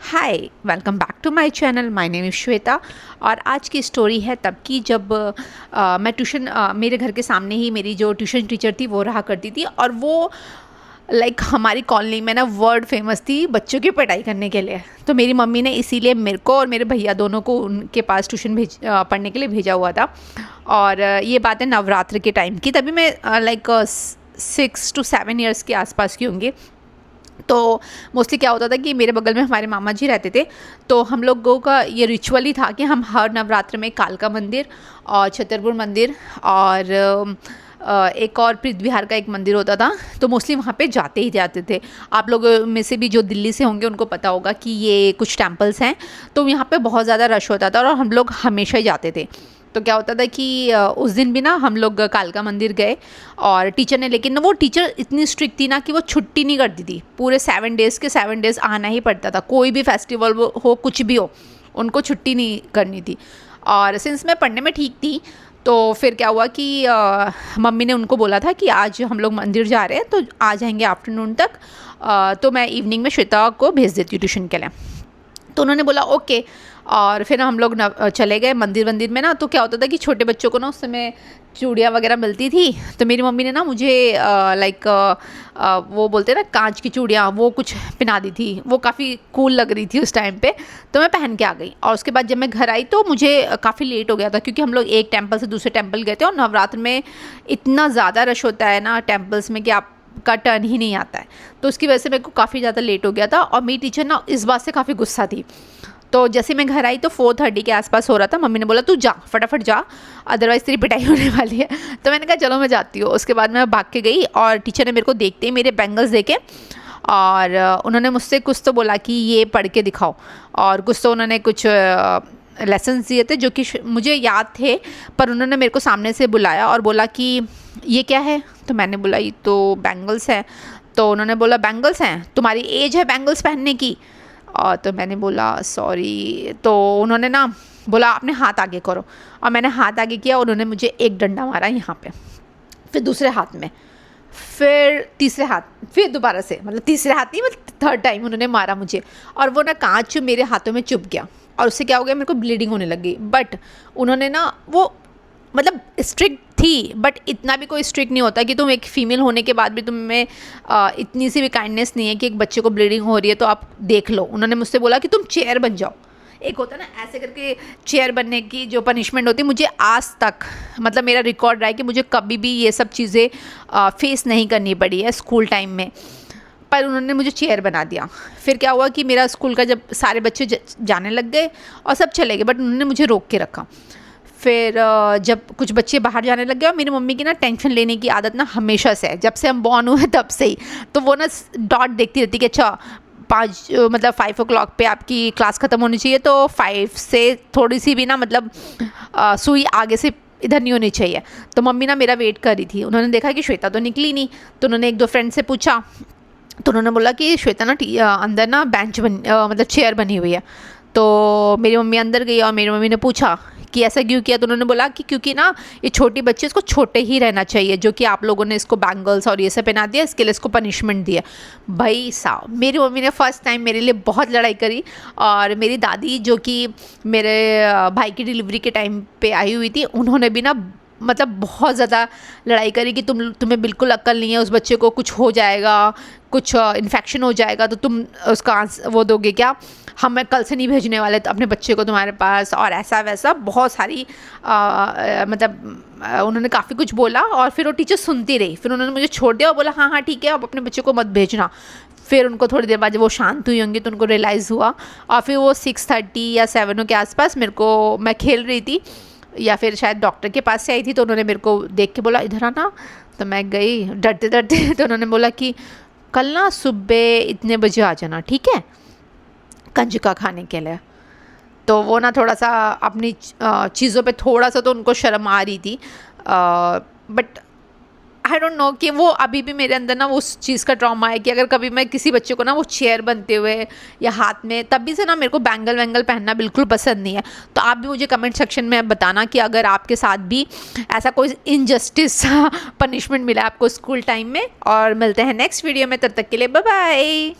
Hi, welcome back to my channel. My name is Shweta. और आज की स्टोरी है तब की जब मैं ट्यूशन मेरे घर के सामने ही मेरी जो ट्यूशन टीचर थी वो रहा करती थी। और वो हमारी कॉलोनी में ना वर्ल्ड फेमस थी बच्चों की पिटाई करने के लिए। तो मेरी मम्मी ने इसीलिए मेरे को और मेरे भैया दोनों को उनके पास ट्यूशन पढ़ने के लिए भेजा हुआ था। और ये बात है नवरात्र के टाइम की, तभी मैं 6 to 7 ईयर्स के आसपास की होंगी। तो मोस्टली क्या होता था कि मेरे बगल में हमारे मामा जी रहते थे, तो हम लोगों का ये रिचुअल ही था कि हम हर नवरात्र में कालका मंदिर और छतरपुर मंदिर और एक और पृथ्वी विहार का एक मंदिर होता था, तो मोस्टली वहाँ पे जाते ही जाते थे। आप लोगों में से भी जो दिल्ली से होंगे उनको पता होगा कि ये कुछ टेम्पल्स हैं, तो यहाँ पे बहुत ज़्यादा रश होता था और हम लोग हमेशा ही जाते थे। तो क्या होता था कि उस दिन भी ना हम लोग कालका मंदिर गए और टीचर ने, लेकिन वो टीचर इतनी स्ट्रिक्ट थी ना कि वो छुट्टी नहीं करती थी। पूरे 7 डेज़ के 7 डेज़ आना ही पड़ता था, कोई भी फेस्टिवल हो कुछ भी हो, उनको छुट्टी नहीं करनी थी। और सिंस मैं पढ़ने में ठीक थी, तो फिर क्या हुआ कि मम्मी ने उनको बोला था कि आज हम लोग मंदिर जा रहे हैं तो आ जाएंगे आफ्टरनून तक, तो मैं इवनिंग में श्वेता को भेज देती हूँ ट्यूशन के लिए। तो उन्होंने बोला ओके। और फिर हम लोग चले गए मंदिर में ना। तो क्या होता था कि छोटे बच्चों को ना उस समय चूड़ियाँ वगैरह मिलती थी, तो मेरी मम्मी ने ना मुझे वो बोलते हैं ना कांच की चूड़ियाँ, वो कुछ पहना दी थी। वो काफ़ी कूल लग रही थी उस टाइम पे, तो मैं पहन के आ गई। और उसके बाद जब मैं घर आई तो मुझे काफ़ी लेट हो गया था, क्योंकि हम लोग एक टेम्पल से दूसरे टेम्पल गए थे और नवरात्र में इतना ज़्यादा रश होता है ना टेम्पल्स में कि आपका टर्न ही नहीं आता है। तो उसकी वजह से मेरे को काफ़ी ज़्यादा लेट हो गया था और मेरी टीचर ना इस बात से काफ़ी गुस्सा थी। तो जैसे मैं घर आई तो 4:30 के आसपास हो रहा था। मम्मी ने बोला तू जा, फटाफट जा, अदरवाइज़ तेरी पिटाई होने वाली है। तो मैंने कहा चलो मैं जाती हूँ। उसके बाद मैं भाग के गई और टीचर ने मेरे को देखते ही मेरे बैंगल्स देखे और उन्होंने मुझसे कुछ तो बोला कि ये पढ़ के दिखाओ। और कुछ तो उन्होंने कुछ लेसन्स दिए थे जो कि मुझे याद थे, पर उन्होंने मेरे को सामने से बुलाया और बोला कि ये क्या है। तो मैंने बोला ये तो बैंगल्स हैं। तो उन्होंने बोला बैंगल्स हैं, तुम्हारी एज है बैंगल्स पहनने की। और तो मैंने बोला सॉरी। तो उन्होंने ना बोला आपने हाथ आगे करो, और मैंने हाथ आगे किया। उन्होंने मुझे एक डंडा मारा यहाँ पे, फिर दूसरे हाथ में, फिर तीसरे हाथ, फिर दोबारा से, मतलब तीसरे हाथ नहीं, मतलब थर्ड टाइम उन्होंने मारा मुझे। और वो ना कांच मेरे हाथों में चुभ गया और उससे क्या हो गया, मेरे को ब्लीडिंग होने लग गई। बट उन्होंने ना वो मतलब स्ट्रिक्ट थी, बट इतना भी कोई स्ट्रिक्ट नहीं होता कि तुम एक फ़ीमेल होने के बाद भी तुम में इतनी सी भी काइंडनेस नहीं है कि एक बच्चे को ब्लीडिंग हो रही है तो आप देख लो। उन्होंने मुझसे बोला कि तुम चेयर बन जाओ। एक होता है ना ऐसे करके चेयर बनने की जो पनिशमेंट होती है, मुझे आज तक मतलब मेरा रिकॉर्ड रहा है कि मुझे कभी भी ये सब चीज़ें फेस नहीं करनी पड़ी है स्कूल टाइम में, पर उन्होंने मुझे चेयर बना दिया। फिर क्या हुआ कि मेरा स्कूल का जब सारे बच्चे जाने लग गए और सब चले गए, बट उन्होंने मुझे रोक के रखा। फिर जब कुछ बच्चे बाहर जाने लग गए, और मेरी मम्मी की ना टेंशन लेने की आदत ना हमेशा से है, जब से हम बॉर्न हुए तब से ही। तो वो ना डॉट देखती रहती कि अच्छा 5 o'clock पे आपकी क्लास ख़त्म होनी चाहिए, तो 5 से थोड़ी सी भी ना मतलब सुई आगे से इधर नहीं होनी चाहिए। तो मम्मी ना मेरा वेट कर रही थी। उन्होंने देखा कि श्वेता तो निकली नहीं, तो उन्होंने 1-2 फ्रेंड से पूछा, तो उन्होंने बोला कि श्वेता ना अंदर ना मतलब चेयर बनी हुई है। तो मेरी मम्मी अंदर गई और मेरी मम्मी ने पूछा कि ऐसा क्यों किया। तो उन्होंने बोला कि क्योंकि ना ये छोटी बच्ची, इसको छोटे ही रहना चाहिए, जो कि आप लोगों ने इसको बैंगल्स और ये सब पहना दिया, इसके लिए इसको पनिशमेंट दिया। भाई साहब, मेरी मम्मी ने फर्स्ट टाइम मेरे लिए बहुत लड़ाई करी। और मेरी दादी जो कि मेरे भाई की डिलीवरी के टाइम पे आई हुई थी, उन्होंने भी ना मतलब बहुत ज़्यादा लड़ाई करी कि तुम्हें बिल्कुल अक्ल नहीं है, उस बच्चे को कुछ हो जाएगा, कुछ इन्फेक्शन हो जाएगा तो तुम उसका वो दोगे क्या, हम कल से नहीं भेजने वाले अपने बच्चे को तुम्हारे पास, और ऐसा वैसा बहुत सारी उन्होंने काफ़ी कुछ बोला। और फिर वो टीचर सुनती रही, फिर उन्होंने मुझे छोड़ दिया और बोला हाँ हाँ ठीक है, अब अपने बच्चे को मत भेजना। फिर उनको थोड़ी देर बाद जब वो शांत हुई होंगी तो उनको रियलाइज़ हुआ। और फिर वो 6:30 या 7 के आसपास मैं खेल रही थी या फिर शायद डॉक्टर के पास से आई थी, तो उन्होंने मेरे को देख के बोला इधर आना। तो मैं गई डरते डरते। तो उन्होंने बोला कि कल ना सुबह इतने बजे आ जाना, ठीक है, कंजका खाने के लिए। तो वो ना थोड़ा सा अपनी चीज़ों पे थोड़ा सा तो उनको शर्म आ रही थी, बट आई डोंट नो कि वो अभी भी मेरे अंदर ना उस चीज़ का ट्रॉमा है कि अगर कभी मैं किसी बच्चे को ना वो चेयर बनते हुए या हाथ में, तभी से ना मेरे को बैंगल वैंगल पहनना बिल्कुल पसंद नहीं है। तो आप भी मुझे कमेंट सेक्शन में बताना कि अगर आपके साथ भी ऐसा कोई इनजस्टिस पनिशमेंट मिला आपको स्कूल टाइम में। और मिलते हैं नेक्स्ट वीडियो में, तब तक के लिए बाय बाय।